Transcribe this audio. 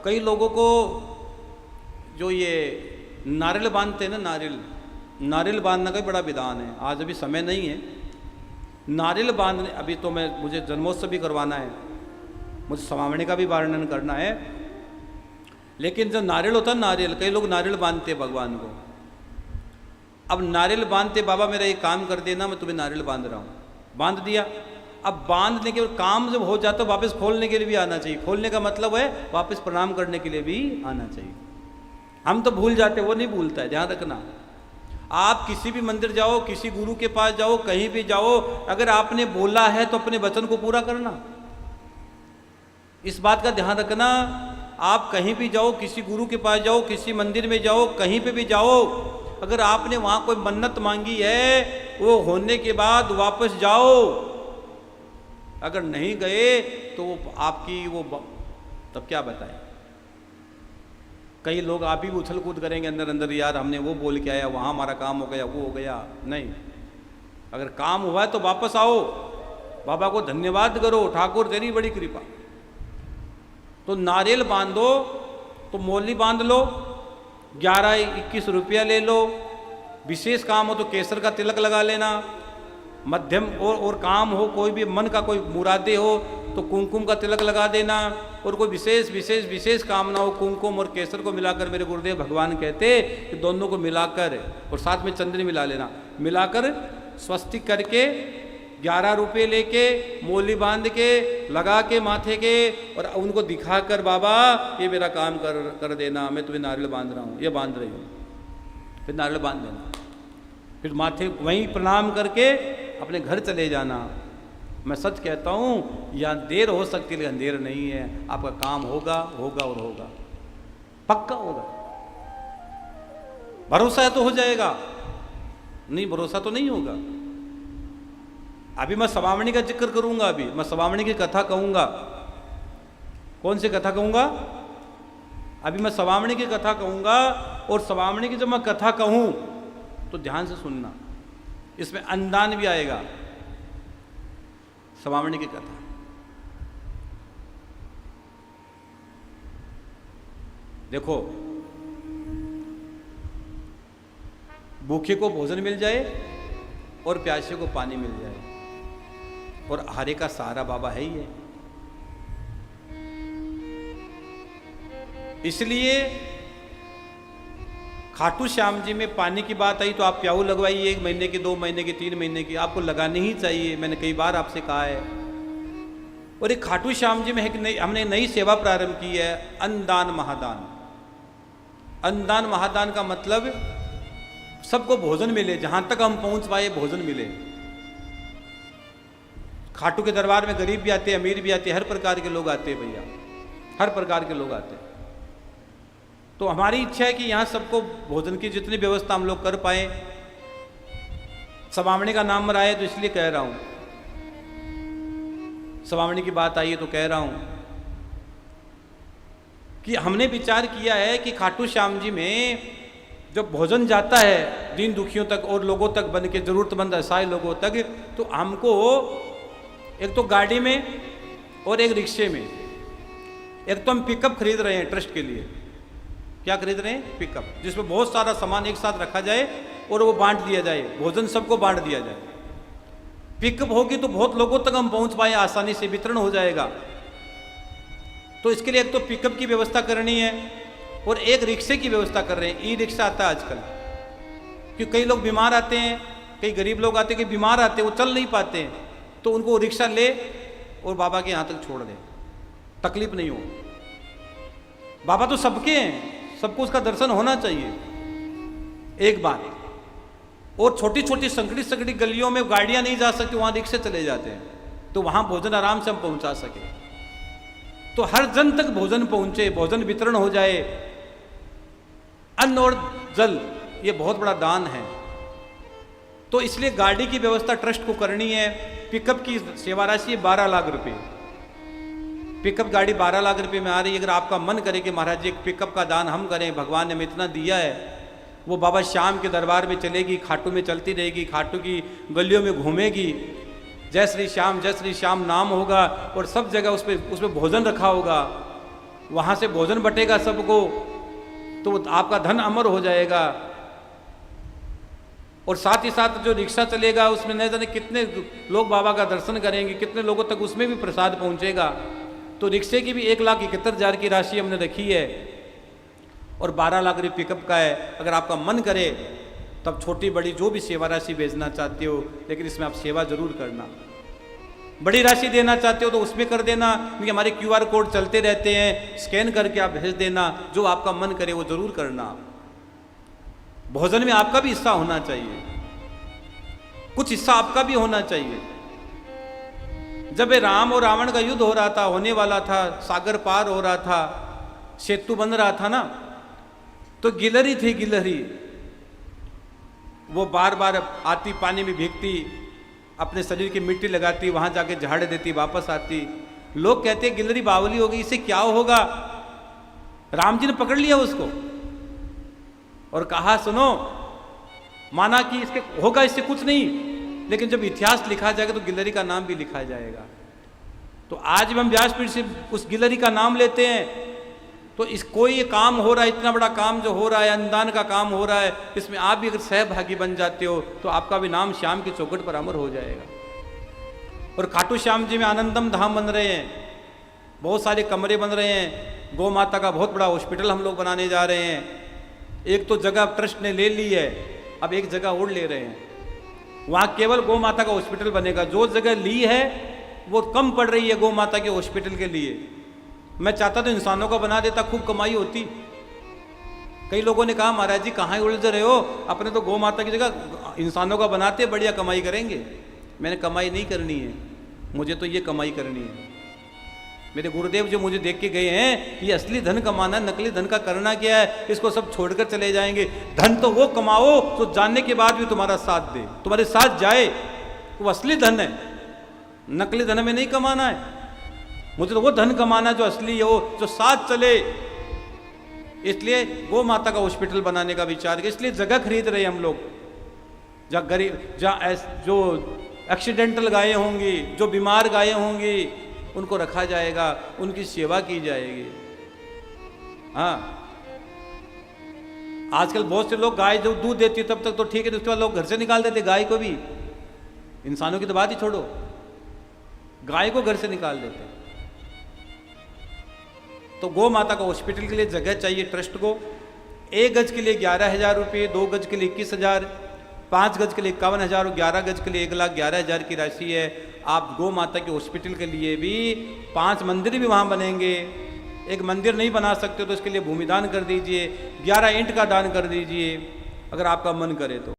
कई लोगों को जो ये नारियल बांधते हैं ना, नारियल बांधने का भी बड़ा विधान है। आज अभी समय नहीं है नारियल बांधने, अभी तो मुझे जन्मोत्सव भी करवाना है, मुझे समावणी का भी वर्णन करना है। लेकिन जो नारियल होता है, नारियल, कई लोग नारियल बांधते हैं भगवान को। अब नारियल बांधते, बाबा मेरा एक काम कर देना, मैं तुम्हें नारियल बांध रहा हूँ, बांध दिया। अब बांधने के काम जब हो जाता है वापस खोलने के लिए भी आना चाहिए। खोलने का मतलब है वापस प्रणाम करने के लिए भी आना चाहिए। हम तो भूल जाते, वो नहीं भूलता है, ध्यान रखना। आप किसी भी मंदिर जाओ, किसी गुरु के पास जाओ, कहीं भी जाओ, अगर आपने बोला है तो अपने वचन को पूरा करना, इस बात का ध्यान रखना। आप कहीं भी जाओ, किसी गुरु के पास जाओ, किसी मंदिर में जाओ, कहीं पे भी जाओ, अगर आपने वहां कोई मन्नत मांगी है, वो होने के बाद वापस जाओ। अगर नहीं गए तो आपकी वो तब क्या बताएं। कई लोग आप ही उछल कूद करेंगे अंदर अंदर, यार हमने वो बोल के आया, वहां हमारा काम हो गया, वो हो गया। नहीं, अगर काम हुआ है तो वापस आओ, बाबा को धन्यवाद करो, ठाकुर तेरी बड़ी कृपा। तो नारियल बांधो तो मौली बांध लो, 11-21 रुपया ले लो। विशेष काम हो तो केसर का तिलक लगा लेना। मध्यम और काम हो, कोई भी मन का कोई मुरादे हो तो कुमकुम का तिलक लगा देना। और कोई विशेष कामना हो, कुमकुम और केसर को मिलाकर, मेरे गुरुदेव भगवान कहते कि दोनों को मिलाकर, और साथ में चंदन मिला लेना, मिलाकर स्वस्तिक करके 11 रुपये लेके मौली बांध के लगा के माथे के, और उनको दिखाकर, बाबा ये मेरा काम कर देना, मैं तुम्हें नारियल बांध रहा हूँ, ये बांध रही हूँ, फिर नारियल बांध देना। फिर माथे वहीं प्रणाम करके अपने घर चले जाना। मैं सच कहता हूँ, यहाँ देर हो सकती है लेकिन अंधेर नहीं है। आपका काम होगा होगा और होगा, पक्का होगा। भरोसा है तो हो जाएगा, नहीं भरोसा तो नहीं होगा। अभी मैं समावणी का जिक्र करूंगा, अभी मैं समावणी की कथा कहूंगा। कौन सी कथा कहूंगा? अभी मैं समावणी की कथा कहूंगा। और समावणी की जब मैं कथा कहूं तो ध्यान से सुनना, इसमें अनुदान भी आएगा। समावणी की कथा, देखो, भूखे को भोजन मिल जाए और प्यासे को पानी मिल जाए, और हरे का सहारा बाबा है ही है। इसलिए खाटू श्याम जी में पानी की बात आई तो आप प्याऊ लगवाइए, 1 महीने की, 2 महीने की, 3 महीने की, आपको लगानी ही चाहिए। मैंने कई बार आपसे कहा है। और एक खाटू श्याम जी में हमने नई सेवा प्रारंभ की है, अन्नदान महादान। अन्नदान महादान का मतलब सबको भोजन मिले, जहां तक हम पहुंच पाए भोजन मिले। खाटू के दरबार में गरीब भी आते हैं, अमीर भी आते हैं, हर प्रकार के लोग आते हैं भैया, हर प्रकार के लोग आते हैं। तो हमारी इच्छा है कि यहाँ सबको भोजन की जितनी व्यवस्था हम लोग कर पाए। समावणी का नाम रहा है तो इसलिए कह रहा हूं, समावणी की बात आई है तो कह रहा हूं कि हमने विचार किया है कि खाटू श्याम जी में जब भोजन जाता है दीन दुखियों तक और लोगों तक, बन के जरूरतमंद असहाय लोगों तक, तो हमको एक तो गाड़ी में और एक रिक्शे में, एक तो हम पिकअप खरीद रहे हैं ट्रस्ट के लिए। क्या खरीद रहे हैं? पिकअप, जिसमें बहुत सारा सामान एक साथ रखा जाए और वो बांट दिया जाए, भोजन सबको बांट दिया जाए। पिकअप होगी तो बहुत लोगों तक हम पहुंच पाए, आसानी से वितरण हो जाएगा। तो इसके लिए एक तो पिकअप की व्यवस्था करनी है और एक रिक्शे की व्यवस्था कर रहे हैं। ई रिक्शा आता है आजकल, क्योंकि कई लोग बीमार आते हैं, कई गरीब लोग आते हैं, कई बीमार आते हैं, वो चल नहीं पाते हैं, तो उनको रिक्शा ले और बाबा के यहाँ तक छोड़ दे, तकलीफ नहीं हो। बाबा तो सबके हैं, सबको उसका दर्शन होना चाहिए, एक बात। और छोटी छोटी संकड़ी गलियों में गाड़ियां नहीं जा सकती, वहां रिक्शे चले जाते हैं, तो वहां भोजन आराम से हम पहुंचा सके, तो हर जन तक भोजन पहुंचे, भोजन वितरण हो जाए। अन्न और जल ये बहुत बड़ा दान है, तो इसलिए गाड़ी की व्यवस्था ट्रस्ट को करनी है। पिकअप की सेवा राशि है 12 लाख रुपए। पिकअप गाड़ी 12 लाख रुपए में आ रही है। अगर आपका मन करे कि महाराज जी एक पिकअप का दान हम करें, भगवान ने हमें इतना दिया है, वो बाबा श्याम के दरबार में चलेगी, खाटू में चलती रहेगी, खाटू की गलियों में घूमेगी, जय श्री श्याम नाम होगा और सब जगह उस पर भोजन रखा होगा। वहाँ से भोजन बटेगा सबको, तो आपका धन अमर हो जाएगा। और साथ ही साथ जो रिक्शा चलेगा उसमें न जाने कितने लोग बाबा का दर्शन करेंगे, कितने लोगों तक उसमें भी प्रसाद पहुँचेगा। तो रिक्शे की भी 1,71,000 की राशि हमने रखी है और 12 लाख रुपये पिकअप का है। अगर आपका मन करे तब छोटी बड़ी जो भी सेवा राशि भेजना चाहते हो, लेकिन इसमें आप सेवा जरूर करना। बड़ी राशि देना चाहते हो तो उसमें कर देना, क्योंकि हमारे QR कोड चलते रहते हैं, स्कैन करके आप भेज देना। जो आपका मन करे वो जरूर करना। भोजन में आपका भी हिस्सा होना चाहिए, कुछ हिस्सा आपका भी होना चाहिए। जब ये राम और रावण का युद्ध हो रहा था, होने वाला था, सागर पार हो रहा था, सेतु बन रहा था ना, तो गिलहरी थी, गिलहरी वो बार बार आती, पानी में भीगती, अपने शरीर की मिट्टी लगाती, वहां जाके झाड़ देती, वापस आती। लोग कहते हैं गिलहरी बावली हो गई, इसे क्या होगा। राम जी ने पकड़ लिया उसको और कहा सुनो, माना कि इसके होगा, इससे कुछ नहीं, लेकिन जब इतिहास लिखा जाएगा तो गिलहरी का नाम भी लिखा जाएगा। तो आज भी हम व्यासपीठ से उस गिलहरी का नाम लेते हैं। तो इस कोई काम हो रहा है, इतना बड़ा काम जो हो रहा है, अनुदान का काम हो रहा है, इसमें आप भी अगर सहभागी बन जाते हो तो आपका भी नाम श्याम की चौखट पर अमर हो जाएगा। और खाटू श्याम जी में आनंदम धाम बन रहे हैं, बहुत सारे कमरे बन रहे हैं, गौ माता का बहुत बड़ा हॉस्पिटल हम लोग बनाने जा रहे हैं। एक तो जगह ट्रस्ट ने ले ली है, अब एक जगह और ले रहे हैं, वहाँ केवल गौ माता का हॉस्पिटल बनेगा। जो जगह ली है वो कम पड़ रही है गौ माता के हॉस्पिटल के लिए। मैं चाहता तो इंसानों का बना देता, खूब कमाई होती। कई लोगों ने कहा महाराज जी कहाँ उलझ रहे हो, अपने तो गौ माता की जगह इंसानों का बनाते, बढ़िया कमाई करेंगे। मैंने कमाई नहीं करनी है, मुझे तो ये कमाई करनी है। मेरे गुरुदेव जो मुझे देख के गए हैं, ये असली धन कमाना, नकली धन का करना क्या है, इसको सब छोड़कर चले जाएंगे। धन तो वो कमाओ तो जानने के बाद भी तुम्हारा साथ दे, तुम्हारे साथ जाए, वो असली धन है। नकली धन में नहीं कमाना है, मुझे तो वो धन कमाना जो असली हो, जो साथ चले। इसलिए गौ माता का हॉस्पिटल बनाने का विचार किया। इसलिए जगह खरीद रहे हैं हम लोग, जहाँ गरीब, जहाँ जो एक्सीडेंटल गायें होंगी, जो बीमार गायें होंगी, उनको रखा जाएगा, उनकी सेवा की जाएगी। हाँ, आजकल बहुत से लोग गाय जो दूध देती है तब तक तो ठीक है, उसके बाद लोग घर से निकाल देते गाय को भी। इंसानों की तो बात ही छोड़ो, गाय को घर से निकाल देते। तो गौ माता का हॉस्पिटल के लिए जगह चाहिए ट्रस्ट को। 1 गज के लिए 11,000 रुपये, 2 गज के लिए 21,000, 5 गज के लिए 51,000 और 11 गज के लिए 1,11,000 की राशि है। आप गौ माता के हॉस्पिटल के लिए भी 5 मंदिर भी वहाँ बनेंगे। एक मंदिर नहीं बना सकते तो इसके लिए भूमि दान कर दीजिए, 11 ईंट का दान कर दीजिए, अगर आपका मन करे तो।